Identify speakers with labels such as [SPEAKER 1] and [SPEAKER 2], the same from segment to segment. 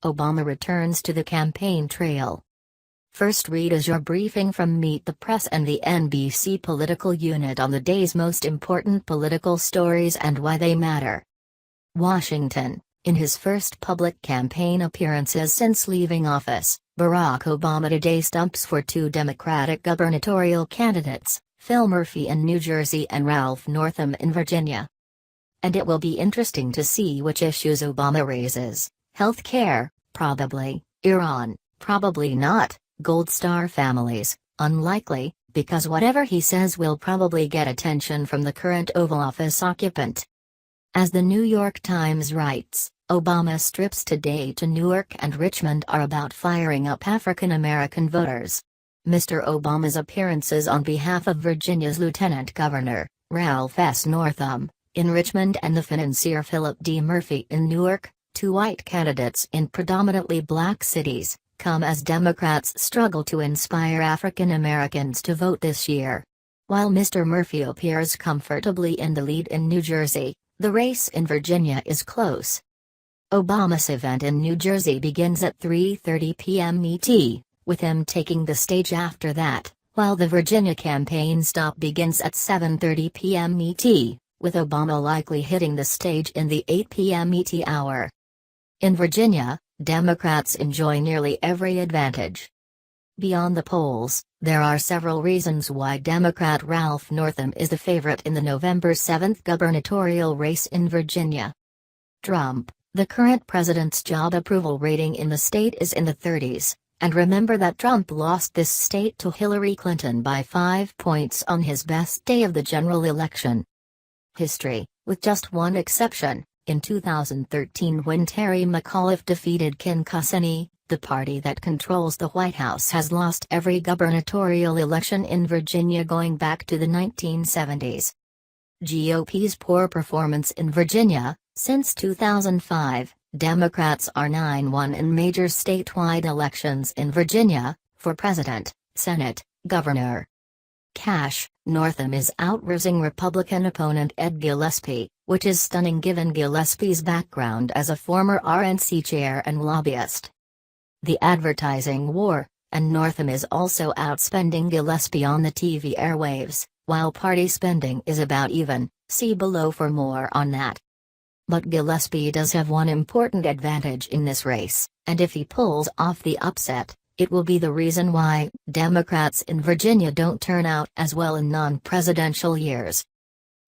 [SPEAKER 1] Obama returns to the campaign trail. First read is your briefing from Meet the Press and the NBC political unit on the day's most important political stories and why they matter. Washington. In his first public campaign appearances since leaving office, Barack Obama today stumps for two Democratic gubernatorial candidates, Phil Murphy in New Jersey and Ralph Northam in Virginia. And it will be interesting to see which issues Obama raises. Health care, probably. Iran, probably not. Gold star families, unlikely, because whatever he says will probably get attention from the current Oval Office occupant. As the New York Times writes, Obama's trips today to Newark and Richmond are about firing up African American voters. Mr. Obama's appearances on behalf of Virginia's Lieutenant Governor, Ralph S. Northam, in Richmond and the financier Philip D. Murphy in Newark, two white candidates in predominantly black cities, come as Democrats struggle to inspire African Americans to vote this year. While Mr. Murphy appears comfortably in the lead in New Jersey, the race in Virginia is close. Obama's event in New Jersey begins at 3:30 p.m. ET, with him taking the stage after that, while the Virginia campaign stop begins at 7:30 p.m. ET, with Obama likely hitting the stage in the 8 p.m. ET hour. In Virginia, Democrats enjoy nearly every advantage. Beyond the polls, there are several reasons why Democrat Ralph Northam is the favorite in the November 7th gubernatorial race in Virginia. Trump, the current president's job approval rating in the state is in the 30s, and remember that Trump lost this state to Hillary Clinton by 5 points on his best day of the general election. History, with just one exception. In 2013 when Terry McAuliffe defeated Ken Cussany, the party that controls the White House has lost every gubernatorial election in Virginia going back to the 1970s. GOP's poor performance in Virginia. Since 2005, Democrats are 9-1 in major statewide elections in Virginia, for president, Senate, governor. Cash, Northam is outraising Republican opponent Ed Gillespie, which is stunning given Gillespie's background as a former RNC chair and lobbyist. The advertising war, and Northam is also outspending Gillespie on the TV airwaves, while party spending is about even, see below for more on that. But Gillespie does have one important advantage in this race, and if he pulls off the upset, it will be the reason why Democrats in Virginia don't turn out as well in non-presidential years.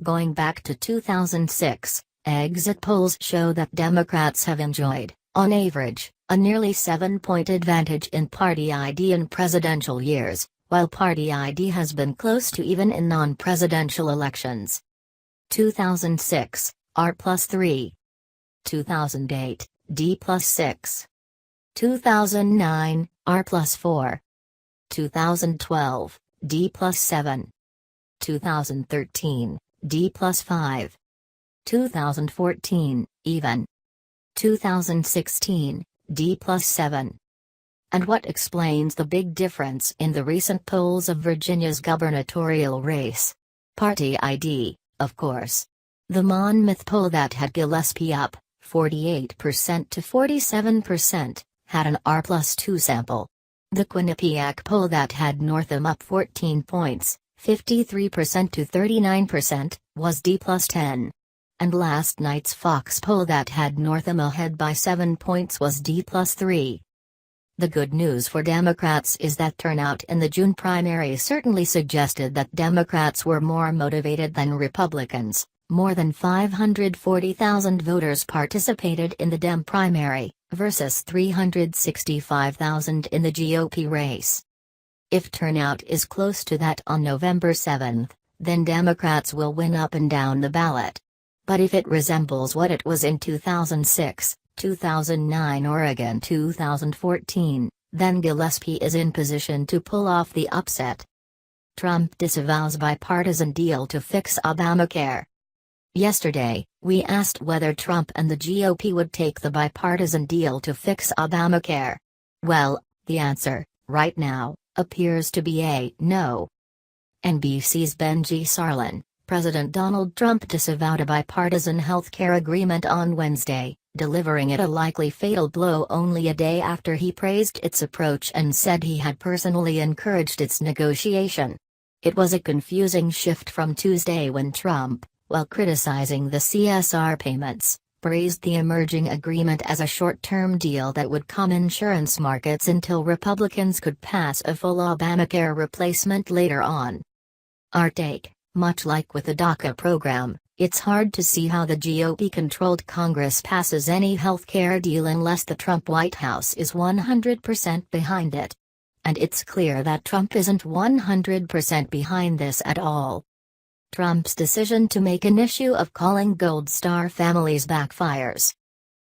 [SPEAKER 1] Going back to 2006, exit polls show that Democrats have enjoyed, on average, a nearly 7-point advantage in party ID in presidential years, while party ID has been close to even in non-presidential elections. 2006, R+3. 2008, D+6. 2009, R+4. 2012, D+7. 2013, D+5. 2014, even. 2016, D+7. And what explains the big difference in the recent polls of Virginia's gubernatorial race? Party ID, of course. The Monmouth poll that had Gillespie up, 48% to 47%, had an R+2 sample. The Quinnipiac poll that had Northam up 14 points, 53% to 39%, was D+10. And last night's Fox poll that had Northam ahead by 7 points was D+3. The good news for Democrats is that turnout in the June primary certainly suggested that Democrats were more motivated than Republicans. More than 540,000 voters participated in the Dem primary, versus 365,000 in the GOP race. If turnout is close to that on November 7th, then Democrats will win up and down the ballot. But if it resembles what it was in 2006, 2009 or again 2014, then Gillespie is in position to pull off the upset. Trump disavows bipartisan deal to fix Obamacare. Yesterday, we asked whether Trump and the GOP would take the bipartisan deal to fix Obamacare. Well, the answer, right now, appears to be a no. NBC's Benji Sarlin, President Donald Trump disavowed a bipartisan health care agreement on Wednesday, delivering it a likely fatal blow only a day after he praised its approach and said he had personally encouraged its negotiation. It was a confusing shift from Tuesday when Trump, while criticizing the CSR payments, praised the emerging agreement as a short-term deal that would calm insurance markets until Republicans could pass a full Obamacare replacement later on. Our take: much like with the DACA program, it's hard to see how the GOP-controlled Congress passes any health care deal unless the Trump White House is 100% behind it. And it's clear that Trump isn't 100% behind this at all. Trump's decision to make an issue of calling Gold Star families backfires.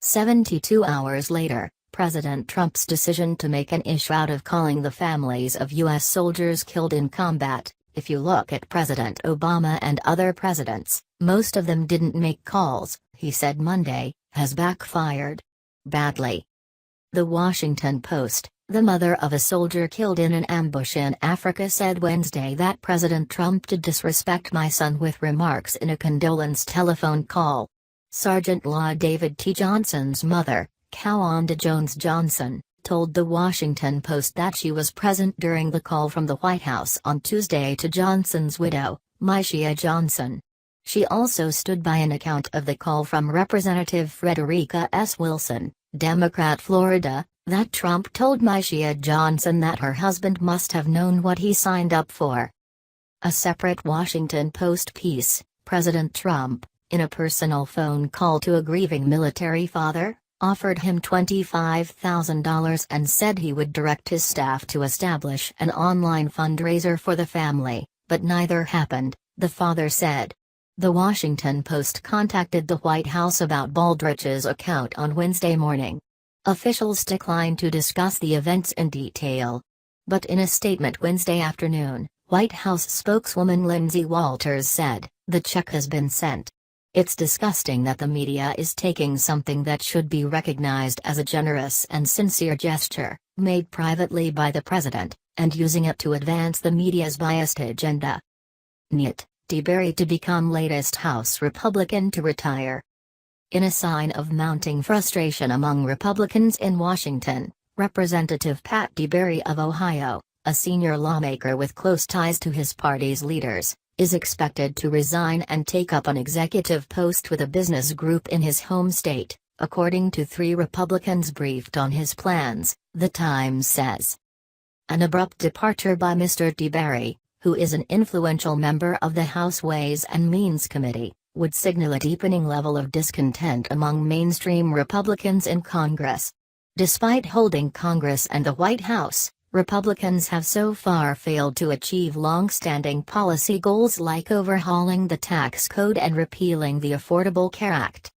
[SPEAKER 1] 72 hours later, President Trump's decision to make an issue out of calling the families of U.S. soldiers killed in combat. If you look at President Obama and other presidents, most of them didn't make calls, he said Monday, has backfired badly. The Washington Post, the mother of a soldier killed in an ambush in Africa, said Wednesday that President Trump did disrespect my son with remarks in a condolence telephone call. Sergeant Law David T. Johnson's mother, Kawanda Jones Johnson, told the Washington Post that she was present during the call from the White House on Tuesday to Johnson's widow, Myshia Johnson. She also stood by an account of the call from Representative Frederica S. Wilson, Democrat Florida, that Trump told Myshia Johnson that her husband must have known what he signed up for. A separate Washington Post piece: President Trump, in a personal phone call to a grieving military father, offered him $25,000 and said he would direct his staff to establish an online fundraiser for the family, but neither happened, the father said. The Washington Post contacted the White House about Baldrich's account on Wednesday morning. Officials declined to discuss the events in detail. But in a statement Wednesday afternoon, White House spokeswoman Lindsay Walters said, "The check has been sent. It's disgusting that the media is taking something that should be recognized as a generous and sincere gesture, made privately by the president, and using it to advance the media's biased agenda." Niet, DeBerry to become latest House Republican to retire. In a sign of mounting frustration among Republicans in Washington, Representative Pat DeBerry of Ohio, a senior lawmaker with close ties to his party's leaders, is expected to resign and take up an executive post with a business group in his home state, according to 3 Republicans briefed on his plans, The Times says. An abrupt departure by Mr. DeBerry, who is an influential member of the House Ways and Means Committee, would signal a deepening level of discontent among mainstream Republicans in Congress. Despite holding Congress and the White House, Republicans have so far failed to achieve long-standing policy goals like overhauling the tax code and repealing the Affordable Care Act.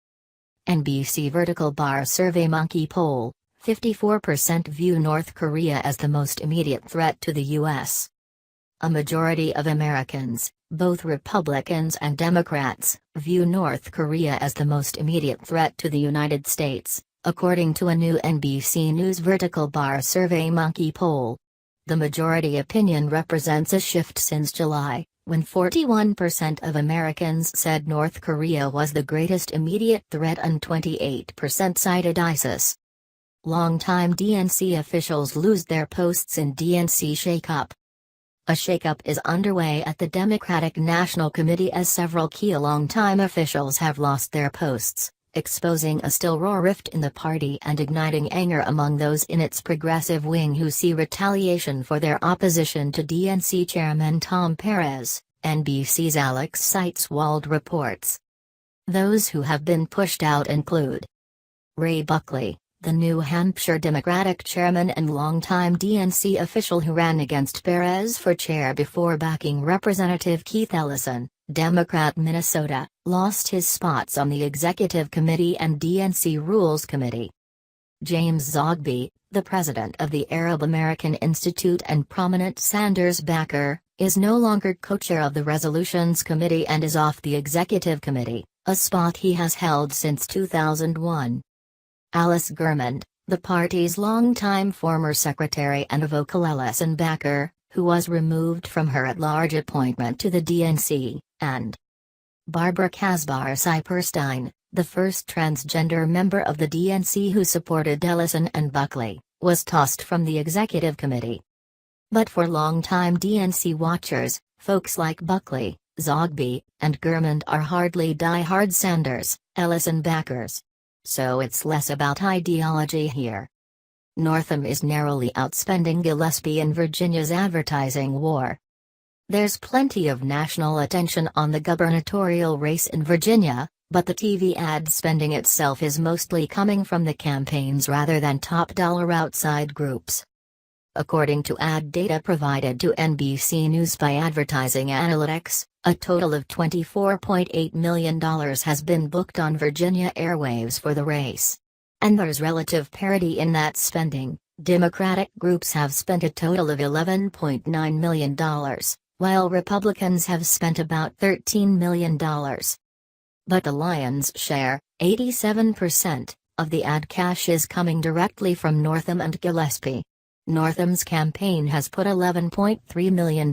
[SPEAKER 1] NBC Vertical Bar Survey Monkey Poll: 54% view North Korea as the most immediate threat to the U.S. A majority of Americans, both Republicans and Democrats, view North Korea as the most immediate threat to the United States, according to a new NBC News Vertical Bar Survey Monkey poll. The majority opinion represents a shift since July, when 41% of Americans said North Korea was the greatest immediate threat and 28% cited ISIS. Longtime DNC officials lose their posts in DNC shakeup. A shakeup is underway at the Democratic National Committee as several key longtime officials have lost their posts, exposing a still raw rift in the party and igniting anger among those in its progressive wing who see retaliation for their opposition to DNC Chairman Tom Perez, NBC's Alex Seitz-Wald reports. Those who have been pushed out include Ray Buckley, the New Hampshire Democratic chairman and longtime DNC official who ran against Perez for chair before backing Representative Keith Ellison, Democrat Minnesota, lost his spots on the Executive Committee and DNC Rules Committee. James Zogby, the president of the Arab American Institute and prominent Sanders backer, is no longer co-chair of the Resolutions Committee and is off the Executive Committee, a spot he has held since 2001. Alice Germond, the party's longtime former secretary and a vocal Ellison backer, who was removed from her at-large appointment to the DNC, and Barbara Casbar Cyperstein, the first transgender member of the DNC who supported Ellison and Buckley, was tossed from the executive committee. But for longtime DNC watchers, folks like Buckley, Zogby, and Gurmand are hardly die-hard Sanders, Ellison backers. So it's less about ideology here. Northam is narrowly outspending Gillespie in Virginia's advertising war. There's plenty of national attention on the gubernatorial race in Virginia, but the TV ad spending itself is mostly coming from the campaigns rather than top-dollar outside groups. According to ad data provided to NBC News by Advertising Analytics, a total of $24.8 million has been booked on Virginia airwaves for the race. And there's relative parity in that spending. Democratic groups have spent a total of $11.9 million, while Republicans have spent about $13 million. But the lion's share, 87%, of the ad cash is coming directly from Northam and Gillespie. Northam's campaign has put $11.3 million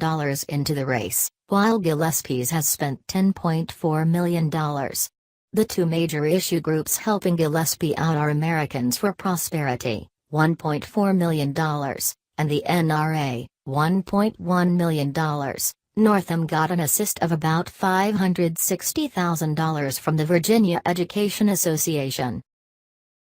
[SPEAKER 1] into the race, while Gillespie's has spent $10.4 million. The two major issue groups helping Gillespie out are Americans for Prosperity, $1.4 million, and the NRA, $1.1 million. Northam got an assist of about $560,000 from the Virginia Education Association.